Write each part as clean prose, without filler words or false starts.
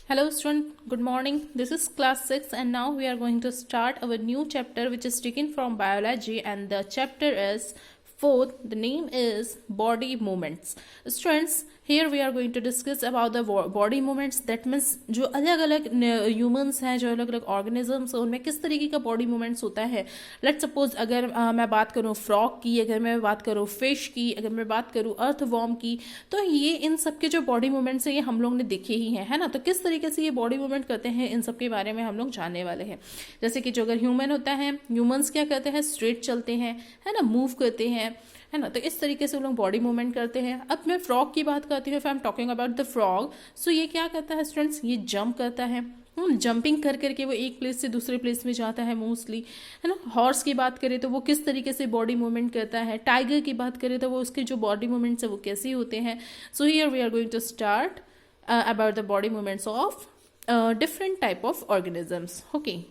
Hello student, good morning. This is class 6 and now we are going to start our new chapter which is taken from biology and the chapter is fourth. The name is body movements. Students, here we are going to discuss about the body movements. That means जो अलग अलग humans हैं, जो अलग अलग organisms हैं, उनमें किस तरीके का बॉडी मूवमेंट्स होता है. लेट्स सपोज अगर मैं बात करूँ फ्रॉग की, अगर मैं बात करूँ फिश की, अगर मैं बात करूँ अर्थवॉर्म की, तो ये इन सब के जो बॉडी मूवमेंट्स हैं ये हम लोग ने देखे ही हैं, है ना. तो किस तरीके से ये बॉडी मूवमेंट करते हैं इन सब के बारे में हम लोग जानने वाले हैं. जैसे कि जो अगर ह्यूमन होता है, ह्यूमंस क्या करते हैं, स्ट्रेट चलते हैं, है ना, मूव करते हैं, है ना. तो इस तरीके से वो लोग बॉडी मूवमेंट करते हैं. अब मैं फ्रॉग की बात करती हूँ, if I am talking about the frog, so ये क्या करता है स्टूडेंट्स, ये जंप करता है. जंपिंग कर करके वो एक प्लेस से दूसरे प्लेस में जाता है मोस्टली, है ना. हॉर्स की बात करें तो वो किस तरीके से बॉडी मूवमेंट करता है. टाइगर की बात करें तो वो उसके जो बॉडी मूवमेंट्स है वो कैसे होते हैं. So here we are going to start about the body movements of different type of organisms. Okay,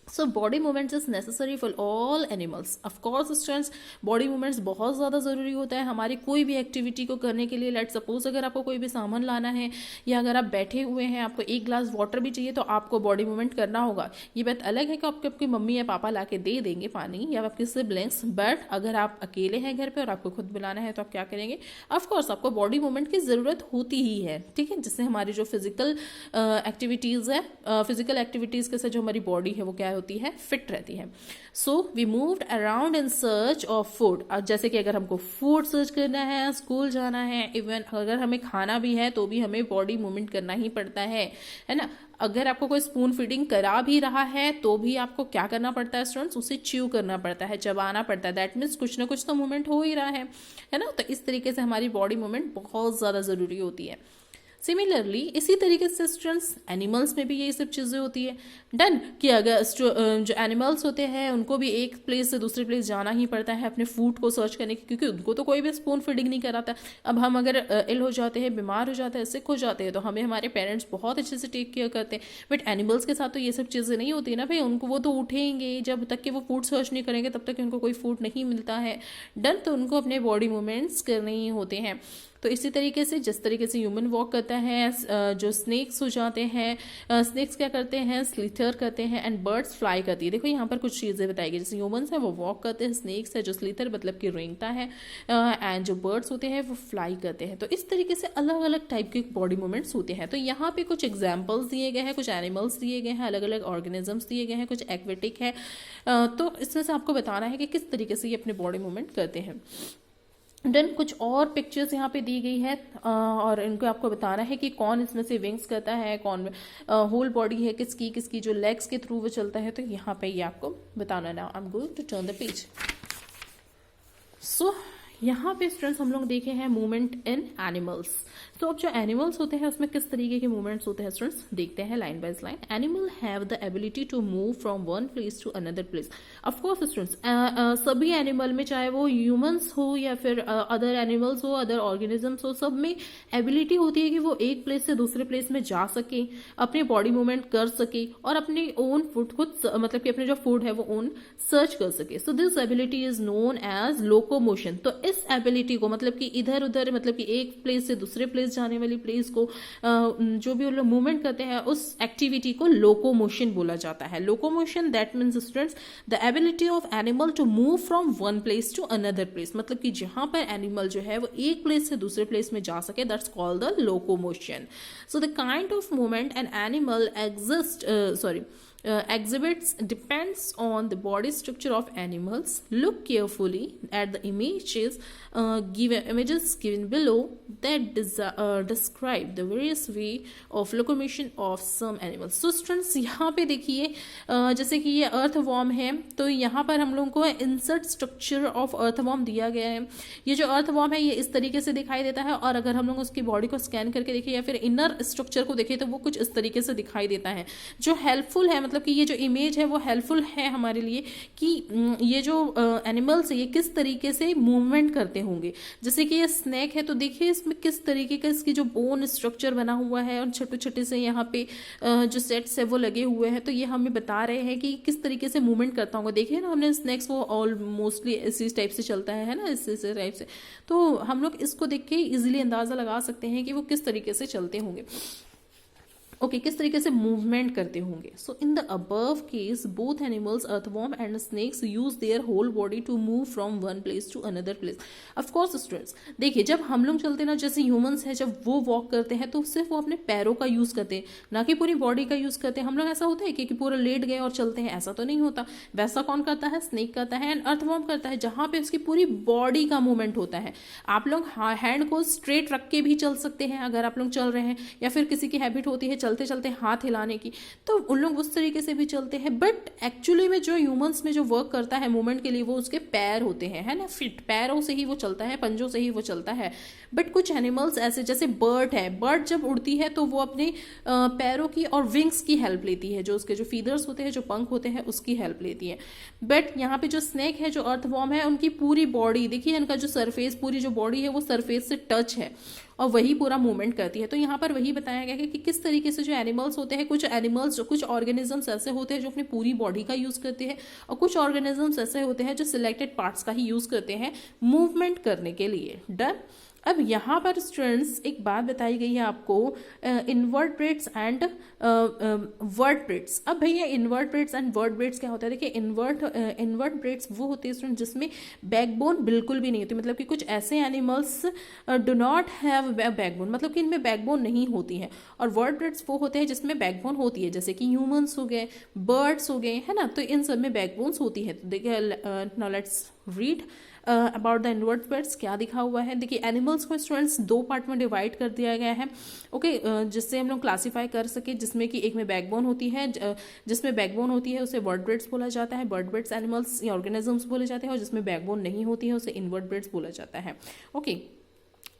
so body movements is necessary for all animals. Of course students, body movements बहुत ज़्यादा ज़रूरी होता है हमारी कोई भी एक्टिविटी को करने के लिए. लेट सपोज अगर आपको कोई भी सामान लाना है या अगर आप बैठे हुए हैं, आपको एक ग्लास वाटर भी चाहिए तो आपको बॉडी मूवमेंट करना होगा. ये बात अलग है कि आपकी मम्मी या पापा ला के दे देंगे पानी या आपके सिबलिंग्स, बट अगर आप अकेले हैं घर पर और आपको खुद बनाना है तो आप क्या करेंगे. ऑफकोर्स आपको बॉडी मूवमेंट की ज़रूरत होती ही है, ठीक है, जिससे हमारी जो फिजिकल एक्टिविटीज़ है, फिजिकल एक्टिविटीज़ के साथ जो हमारी बॉडी है वो क्या होती है, फिट रहती है. So we moved around in search of food. जैसे कि अगर हमको फूड सर्च करना है, स्कूल जाना है, इवन अगर हमें खाना भी है तो भी हमें बॉडी मूवमेंट करना ही पड़ता है ना. अगर आपको कोई स्पून फीडिंग करा भी रहा है तो भी आपको क्या करना पड़ता है स्टूडेंट्स, उसे च्यू करना पड़ता है, चबाना पड़ता है. दैट मीन्स कुछ ना कुछ तो मूवमेंट हो ही रहा है ना. तो इस तरीके से हमारी बॉडी मूवमेंट बहुत ज़्यादा ज़रूरी होती है. सिमिलरली इसी तरीके से स्टूडेंट्स एनिमल्स में भी यही सब चीज़ें होती है. डन कि अगर जो एनिमल्स होते हैं उनको भी एक प्लेस से दूसरे प्लेस जाना ही पड़ता है अपने फूड को सर्च करने की, क्योंकि उनको तो कोई भी स्पून फीडिंग नहीं कराता. अब हम अगर इल हो जाते हैं, बीमार हो जाते हैं, सिक हो जाते हैं तो हमें हमारे पेरेंट्स बहुत अच्छे से टेक केयर करते हैं. बट एनिमल्स के साथ तो ये सब चीज़ें नहीं होती ना भाई. उनको वो तो उठेंगे जब तक कि वो फूड सर्च नहीं करेंगे तब तक कि उनको कोई फूड नहीं मिलता है. डन, तो उनको अपने बॉडी मूवमेंट्स करने ही होते हैं. तो इसी तरीके से जिस तरीके से ह्यूमन वॉक करता है, जो स्नेक्स हो जाते हैं, स्नेक्स क्या करते हैं, स्लीथर करते हैं, एंड बर्ड्स फ्लाई करती है. देखो यहाँ पर कुछ चीज़ें बताई गई. जैसे ह्यूमंस है वो वॉक करते हैं, स्नेक्स है जो स्लीथर मतलब कि रेंगता है, एंड जो बर्ड्स होते हैं वो फ्लाई करते हैं. तो इस तरीके से अलग अलग टाइप के बॉडी मूवमेंट्स होते हैं. तो यहाँ पे कुछ एग्जाम्पल्स दिए गए हैं, कुछ एनिमल्स दिए गए हैं, अलग अलग ऑर्गेनिजम्स दिए गए हैं, कुछ एक्वेटिक है. तो इसमें से आपको बताना है कि किस तरीके से ये अपने बॉडी मूवमेंट करते हैं. देन कुछ और पिक्चर्स यहाँ पे दी गई है और इनको आपको बताना है कि कौन इसमें से विंग्स करता है, कौन होल बॉडी है किसकी किसकी, जो लेग्स के थ्रू वो चलता है. तो यहाँ पे ये आपको बताना. Now I am going to turn the page. So यहाँ पे स्टूडेंट्स हम लोग देखे हैं मूवमेंट इन एनिमल्स. तो अब जो एनिमल्स होते हैं उसमें किस तरीके के मूवमेंट्स होते हैं स्टूडेंट्स देखते हैं line by line. Animal have the ability to move from one place to another place. Of course students सभी एनिमल में, चाहे वो ह्यूमंस हो या फिर अदर एनिमल्स हो, अदर ऑर्गेनिजम्स हो, सब में एबिलिटी होती है कि वो एक प्लेस से दूसरे प्लेस में जा सके, अपने बॉडी मूवमेंट कर सके और अपने ओन फूड खुद मतलब कि अपने जो फूड है वो ओन सर्च कर सके. So this ability is known as locomotion. तो इस एबिलिटी को मतलब कि इधर उधर मतलब कि एक प्लेस से दूसरे प्लेस जाने वाली प्लेस को जो भी लोग मूवमेंट करते हैं उस एक्टिविटी को लोकोमोशन बोला जाता है. Locomotion that means students the ability of animal to move from one place to another place. मतलब कि जहां पर एनिमल जो है वो एक प्लेस से दूसरे प्लेस में जा सके, that's called the locomotion. So the kind of movement an animal exhibits depends on the body structure of animals. Look carefully at the images given below that describe the various way of locomotion of some animals. So students यहाँ पे देखिए जैसे कि ये earthworm है तो यहाँ पर हम लोगों को इंसर्ट स्ट्रक्चर ऑफ अर्थवॉर्म दिया गया है. ये जो अर्थवॉर्म है ये इस तरीके से दिखाई देता है और अगर हम लोग उसकी बॉडी को स्कैन करके देखें या फिर इनर स्ट्रक्चर को देखें तो वो कुछ इस तरीके से दिखाई देता है. जो हेल्पफुल है मतलब कि ये जो इमेज है वो हेल्पफुल है हमारे लिए कि ये जो एनिमल्स है ये किस तरीके से मूवमेंट करते होंगे. जैसे कि ये स्नेक है तो देखिए इसमें किस तरीके का इसकी जो बोन स्ट्रक्चर बना हुआ है और छोटे छोटे से यहाँ पे जो सेट्स है वो लगे हुए हैं. तो ये हमें बता रहे हैं कि किस तरीके से मूवमेंट करता होगा. देखिए ना हमने स्नेक्स वो ऑल मोस्टली इसी टाइप से चलता है ना, इस टाइप से. तो हम लोग इसको देख के इजिली अंदाजा लगा सकते हैं कि वो किस तरीके से चलते होंगे. ओके किस तरीके से मूवमेंट करते होंगे. So in the above case both animals earthworm and snakes use their whole body to move from one place to another place. Of course students देखिए जब हम लोग चलते हैं ना, जैसे ह्यूमंस है जब वो वॉक करते हैं तो सिर्फ वो अपने पैरों का यूज करते हैं, ना कि पूरी बॉडी का यूज करते हैं. हम लोग ऐसा होता है कि पूरा लेट गए और चलते हैं, ऐसा तो नहीं होता. वैसा कौन करता है? स्नेक करता है एंड अर्थवॉर्म करता है, जहां पे उसकी पूरी बॉडी का मूवमेंट होता है. आप लोग हैंड को स्ट्रेट रख के भी चल सकते हैं अगर आप लोग चल रहे हैं, या फिर किसी की हैबिट होती है चलते चलते हाथ हिलाने की, तो उन लोग उस तरीके से भी चलते हैं. बट एक्चुअली में जो ह्यूमंस में जो वर्क करता है मूवमेंट के लिए वो उसके पैर होते हैं, है ना. फिट पैरों से ही वो चलता है, पंजों से ही वो चलता है. बट कुछ एनिमल्स ऐसे, जैसे बर्ड है, बर्ड जब उड़ती है तो वो अपने पैरों की और विंग्स की हेल्प लेती है, जो उसके जो फीदर्स होते हैं, जो पंख होते हैं, उसकी हेल्प लेती है. बट यहाँ पे जो स्नेक है, जो अर्थवॉर्म है, उनकी पूरी बॉडी देखिए, इनका जो सरफेस, पूरी जो बॉडी है वो सरफेस से टच है और वही पूरा मूवमेंट करती है. तो यहाँ पर वही बताया गया है कि किस तरीके से जो एनिमल्स होते हैं, कुछ एनिमल्स, कुछ ऑर्गेनिजम्स ऐसे होते हैं जो अपनी पूरी बॉडी का यूज करते हैं, और कुछ ऑर्गेनिजम्स ऐसे होते हैं जो सिलेक्टेड पार्ट्स का ही यूज करते हैं मूवमेंट करने के लिए. डन. अब यहाँ पर स्टूडेंट्स एक बात बताई गई है आपको, इनवर्टब्रेट्स एंड वर्टब्रेट्स. अब भैया इनवर्टब्रेट्स एंड वर्टब्रेट्स क्या होता है? देखिए इनवर्टब्रेट्स वो होते हैं स्टूडेंट जिसमें बैकबोन बिल्कुल भी नहीं होती, मतलब कि कुछ ऐसे animals do not have backbone, मतलब कि इनमें बैकबोन नहीं होती है. और वर्टब्रेट्स वो होते हैं जिसमें बैकबोन होती है, जैसे कि ह्यूमंस हो गए, बर्ड्स हो गए, है ना. तो इन सब में बैकबोन्स होती है. तो देखिए now let's read about the invertebrates. क्या दिखा हुआ है? देखिए एनिमल्स को स्टूडेंट्स दो पार्ट में डिवाइड कर दिया गया है. ओके जिससे हम लोग क्लासीफाई कर सके, जिसमें कि एक में बैकबोन होती है, जिसमें बैकबोन होती है उसे वर्टब्रेट्स बोला जाता है, वर्टब्रेट्स एनिमल्स या ऑर्गेनिजम्स बोले जाते हैं, और जिसमें बैकबोन नहीं होती है उसे इनवर्टब्रेट्स बोला जाता है. Okay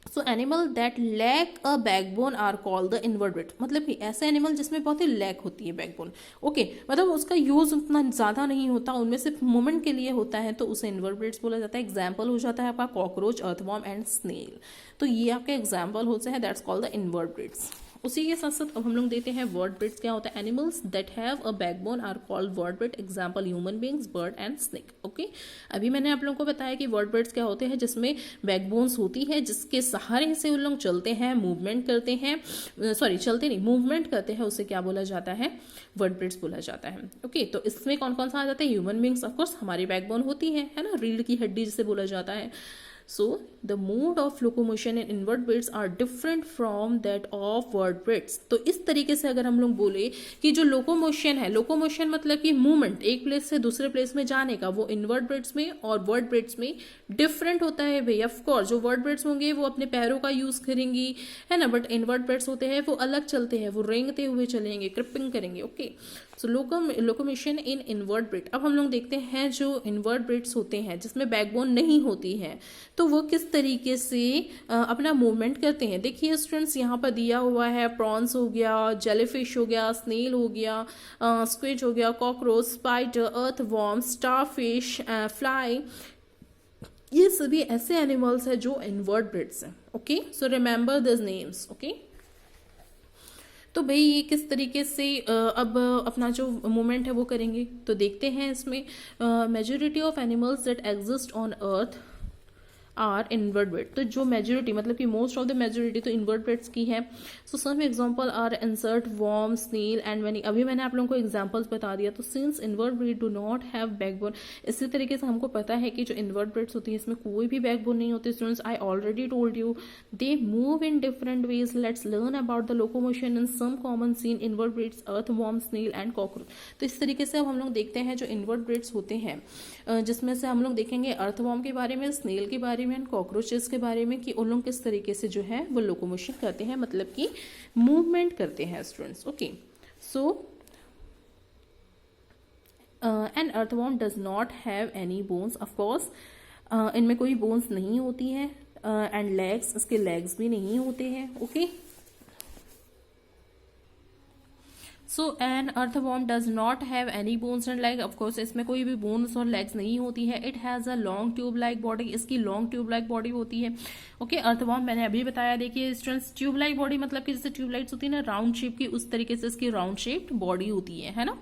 so animal that lack a backbone are called the invertebrate. मतलब कि ऐसे एनिमल जिसमें बहुत ही लैक होती है बैकबोन. ओके मतलब उसका यूज उतना ज़्यादा नहीं होता, उनमें सिर्फ मूवमेंट के लिए होता है, तो उसे इनवर्टब्रेट्स बोला जाता है. एग्जाम्पल हो जाता है आपका कॉकरोच, अर्थवॉर्म एंड स्नेल. तो ये आपके एग्जाम्पल होते हैं, दैट्स कॉल्ड द इनवर्टब्रेट्स. उसी के साथ साथ अब हम लोग देते हैं वर्टब्रेट्स. क्या होता है? Animals that have a backbone are called vertebrate. Example human beings, bird and snake. Okay अभी मैंने आप लोगों को बताया कि वर्टब्रेट्स क्या होते हैं, जिसमें बैकबोन्स होती है, जिसके सहारे से उन लोग चलते हैं, मूवमेंट करते हैं, सॉरी चलते नहीं, मूवमेंट करते हैं, उसे क्या बोला जाता है? वर्टब्रेट्स बोला जाता है. ओके तो इसमें कौन कौन सा आ जाता है? ह्यूमन बींग्स, ऑफकोर्स हमारी बैकबोन होती है ना, रीढ़ की हड्डी जिसे बोला जाता है. So the mode of locomotion in invertebrates are different from that of vertebrates. तो इस तरीके से अगर हम लोग बोले कि जो लोकोमोशन है, लोकोमोशन मतलब कि मूवमेंट एक प्लेस से दूसरे प्लेस में जाने का, वो इनवर्टब्रेट्स में और वर्टब्रेट्स में डिफरेंट होता है भाई. ऑफ कोर्स जो वर्टब्रेट्स होंगे वो अपने पैरों का यूज करेंगी, है ना, बट इनवर्टब्रेट्स होते हैं वो अलग चलते हैं, वो रेंगते हुए चलेंगे, क्रिपिंग करेंगे. Okay so locomotion in invertebrate. अब हम लोग देखते हैं जो इनवर्टब्रेट्स होते हैं जिसमें बैकबोन नहीं होती है, तो वो किस तरीके से अपना मूवमेंट करते हैं. देखिए स्टूडेंट्स यहाँ पर दिया हुआ है, प्रॉन्स हो गया, जेलीफिश हो गया, स्नेल हो गया, स्क्विड हो गया, cockroach, spider, earthworm, starfish, fly. ये सभी ऐसे एनिमल्स हैं जो इनवर्टब्रेट्स हैं. Okay so remember this names. Okay तो भाई ये किस तरीके से अब अपना जो मूवमेंट है वो करेंगे. तो देखते हैं इसमें majority of animals that exist on earth are invertebrate. तो जो मेजोरिटी मतलब कि मोस्ट ऑफ द मेजोरिटी तो इनवर्टब्रेट्स की है. So some example are insect, worm, snail and many. अभी मैंने आप लोगों को एग्जांपल्स बता दिया. तो since invertebrate do not have backbone, इसी तरीके से हमको पता है कि जो इनवर्टब्रेट्स होती है इसमें कोई भी बैकबोन नहीं होती. Students I already told you they move in different ways. Let's learn about the locomotion in some common seen invertebrates, earth worm, snail and cockroach. तो इस तरीके से अब हम लोग देखते हैं जो इनवर्टब्रेट्स होते हैं, जिसमें से हम लोग देखेंगे अर्थवॉर्म के बारे में, स्नेल के बारे में, कॉकरोचेस के बारे में, कि उन लोग किस तरीके से जो है वो लोकोमोशन करते हैं, मतलब कि मूवमेंट करते हैं students. Okay so an earthworm does not have any bones. Of course इनमें कोई बोन्स नहीं होती है, एंड लेग्स, इसके लेग्स भी नहीं होते हैं. Okay so an earthworm does not have any bones and leg, of course इसमें कोई भी बोन्स और लेग्स नहीं होती है. It has a long tube like body, इसकी लॉन्ग ट्यूब लाइक बॉडी होती है. ओके, अर्थवॉर्म मैंने अभी बताया. देखिए स्टूडेंट्स, ट्यूब लाइक बॉडी मतलब कि जैसे ट्यूबलाइट्स होती है ना राउंड शेप की, उस तरीके से इसकी राउंड शेप्ड बॉडी होती है ना.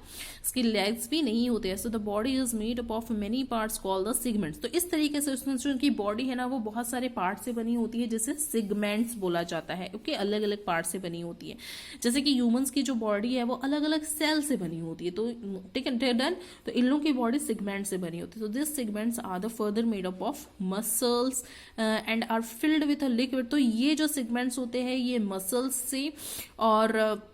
इसकी लेग्स भी नहीं होते हैं. So the body is made up of many parts called the segments. तो इस तरीके से उनकी बॉडी है ना वो बहुत सारे पार्ट से बनी होती है, जिसे सेगमेंट्स बोला जाता है. ओके, अलग अलग पार्ट से बनी होती है. जैसे कि ह्यूमंस की जो बॉडी है वो अलग अलग सेल से बनी होती है. तो ठीक है डन. तो इन लोगों की बॉडी सेगमेंट से बनी होती है. तो this segments are the further made up of muscles and are filled with a liquid. तो ये जो सेगमेंट्स होते हैं ये मसल्स से और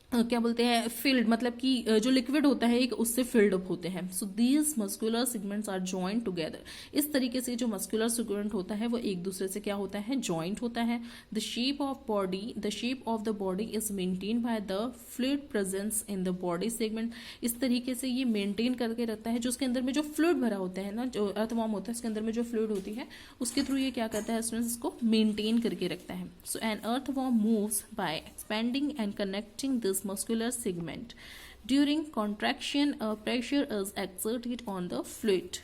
क्या बोलते हैं फिल्ड, मतलब कि जो लिक्विड होता है एक उससे फिल्ड अप होते हैं. So these muscular segments are joint together. इस तरीके से जो मस्कुलर सेगमेंट होता है वो एक दूसरे से क्या होता है, जॉइंट होता है. The shape of the body is maintain by the fluid presence in the body segment. इस तरीके से ये मेंटेन करके रखता है जो उसके अंदर में जो फ्लूइड भरा होता है ना, जो अर्थवॉर्म होता है उसके अंदर में जो फ्लूइड होती है उसके थ्रू ये क्या करता है स्टूडेंट्स, इसको मेंटेन करके रखता है. So an earthworm moves by expanding and connecting this muscular segment. During contraction, pressure is exerted on the fluid.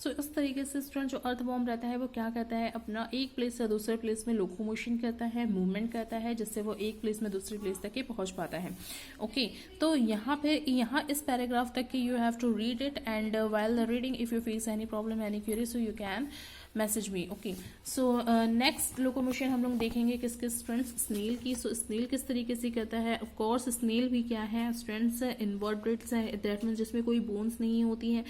सो इस तरीके से स्टूडेंट जो अर्थवॉर्म रहता है वो क्या करता है, अपना एक प्लेस से दूसरे प्लेस में लोकोमोशन करता है, मूवमेंट करता है, जिससे वो एक प्लेस में दूसरी प्लेस तक ही पहुंच पाता है. ओके, तो यहाँ इस पैराग्राफ तक की you have to read it and while the reading if you face any problem any query so you can message me. Okay, so next locomotion हम लोग देखेंगे किसके स्टूडेंट्स, स्नेल की. सो स्नेल किस तरीके से करता है, ऑफ कोर्स स्नेल भी क्या है स्टूडेंट्स, इनवर्टेब्रेट्स है, दैट मीन्स जिसमें कोई बोन्स नहीं होती है.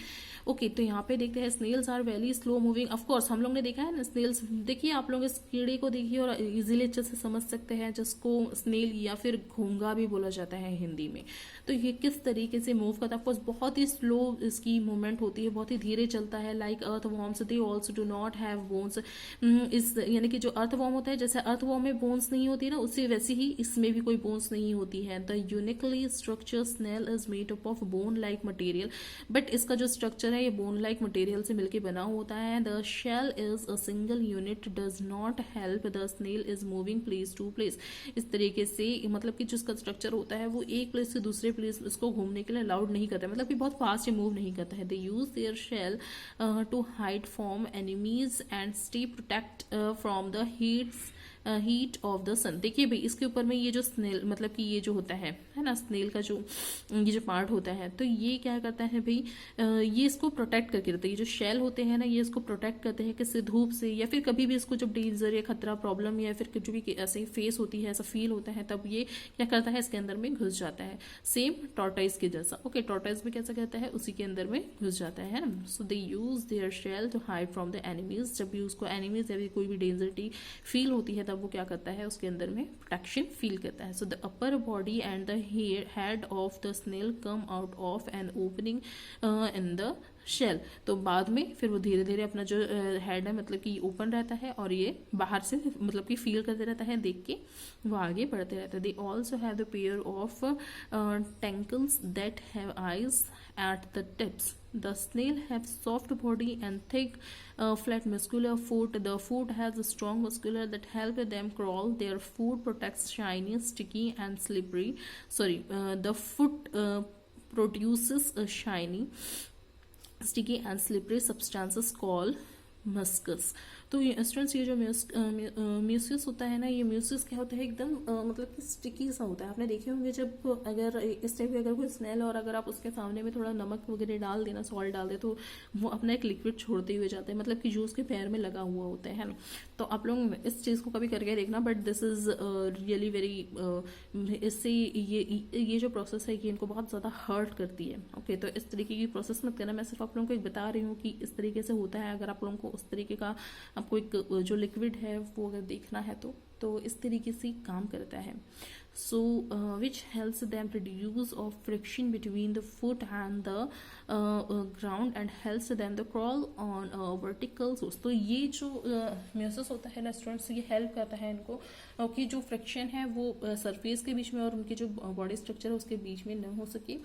ओके, तो यहाँ पे देखते हैं snails are very slow moving. Of course हम लोग ने देखा है ना स्नेल्स, देखिए आप लोग इस कीड़े को देखिए और इजीली अच्छे से समझ सकते हैं, जिसको स्नेल या फिर घोंगा भी बोला जाता है हिंदी में. तो ये किस तरीके से मूव करता है, ऑफ कोर्स बहुत ही स्लो इसकी मूवमेंट होती है, बहुत ही धीरे चलता है. Like earthworms they also do not have bones. इस यानी कि जो अर्थवॉर्म होता है, जैसे अर्थवॉर्म में बोन्स नहीं होती ना, उससे वैसे ही इसमें भी कोई बोन्स नहीं होती है. The uniquely structure snail is made up of bone like material. But इसका जो स्ट्रक्चर है ये बोन लाइक मटेरियल से मिलकर बना होता है. The shell is a single unit does not help the snail is moving place to place. इस तरीके से मतलब कि जिसका स्ट्रक्चर होता है वो एक प्लेस से दूसरे प्लेस इसको घूमने के लिए अलाउड नहीं करता है, मतलब कि बहुत फास्ट मूव नहीं करता है. They use their shell to hide from enemies and stay protect from the heat of the sun. देखिए भाई इसके ऊपर में ये जो स्नेल मतलब कि ये जो होता है ना, स्नेल का जो ये जो पार्ट होता है, तो ये क्या करता है भाई, ये इसको प्रोटेक्ट करके रखता है. ये जो शेल होते हैं ना ये इसको प्रोटेक्ट करते हैं किससे, धूप से, या फिर कभी भी इसको जब डेंजर या खतरा प्रॉब्लम या फिर कुछ भी ऐसे फेस होती है, ऐसा फील होता है, तब ये क्या करता है इसके अंदर में घुस जाता है. सेम टॉर्टाइज के जैसा. ओके, टॉर्टाइज भी कैसा करता है, उसी के अंदर में घुस जाता है ना. So they use their shell to hide from the enemies. जब भी उसको एनिमीज या कोई भी डेंजर फील होती है तब वो क्या करता है उसके अंदर में प्रोटेक्शन फील करता है. So the upper body and the head of the snail come out of an opening in the shell. तो बाद में फिर वो धीरे धीरे अपना जो हेड है मतलब कि ओपन रहता है और ये बाहर से मतलब कि फील करते रहता है, देख के वो आगे बढ़ते रहता है. They also have the pair of tentacles that have eyes at the tips. The snail have soft body and thick flat muscular foot. The foot has a strong muscular that help them crawl. Their foot protects shiny, sticky and slippery. The foot produces a shiny, sticky and slippery substances called मस्कस. तो ये students ये जो meiosis होता है ना, ये meiosis क्या होता है, एकदम मतलब कि स्टिकी सा होता है. आपने देखे होंगे जब अगर इस टाइप की अगर कोई स्मेल और अगर आप उसके सामने में थोड़ा नमक वगैरह डाल देना, सॉल्ट डाल दे, तो वो अपना एक लिक्विड छोड़ते हुए जाते हैं, मतलब कि जो उसके पैर में लगा हुआ होता है ना. तो आप लोग इस चीज़ को कभी करके देखना. But this is really very, इससे ये जो प्रोसेस है ये इनको बहुत ज़्यादा हर्ट करती है. ओके, तो इस तरीके की प्रोसेस मत करना. मैं सिर्फ आप लोगों को एक बता रही हूँ कि इस तरीके से होता है. अगर आप लोगों को उस तरीके का आपको एक जो लिक्विड है वो अगर देखना है तो इस तरीके से काम करता है. So which helps them reduce of friction between the foot and the ground and helps them the crawl on vertical source. तो ये जो म्यूसिस होता है ना स्टूडेंट्स, ये हेल्प करता है इनको कि जो फ्रिक्शन है वो सरफेस के बीच में और उनकी जो बॉडी स्ट्रक्चर है उसके बीच में न हो सके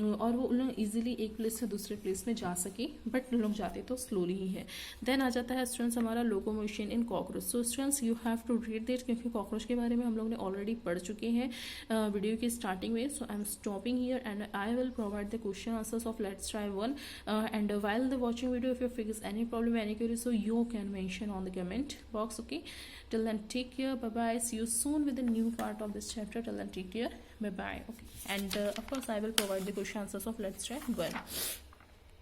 और वो लोग इजीली एक प्लेस से दूसरे प्लेस में जा सके. बट लोग जाते तो स्लोली ही है. देन आ जाता है स्टूडेंट्स हमारा locomotion in cockroach. So students you have to read that answer, क्योंकि कॉकरोच के बारे में हम लोग ने ऑलरेडी पढ़ चुके हैं वीडियो की स्टार्टिंग में. So I am stopping here and I will provide the question answers of let's try one. And while the watching video, if you face any problem, any query, so you can mention on the comment box. Okay, till then take care, bye bye, see you soon with the new part of this chapter. Till then take care, bye bye. Okay, and of course I will provide the question answers of let's try one.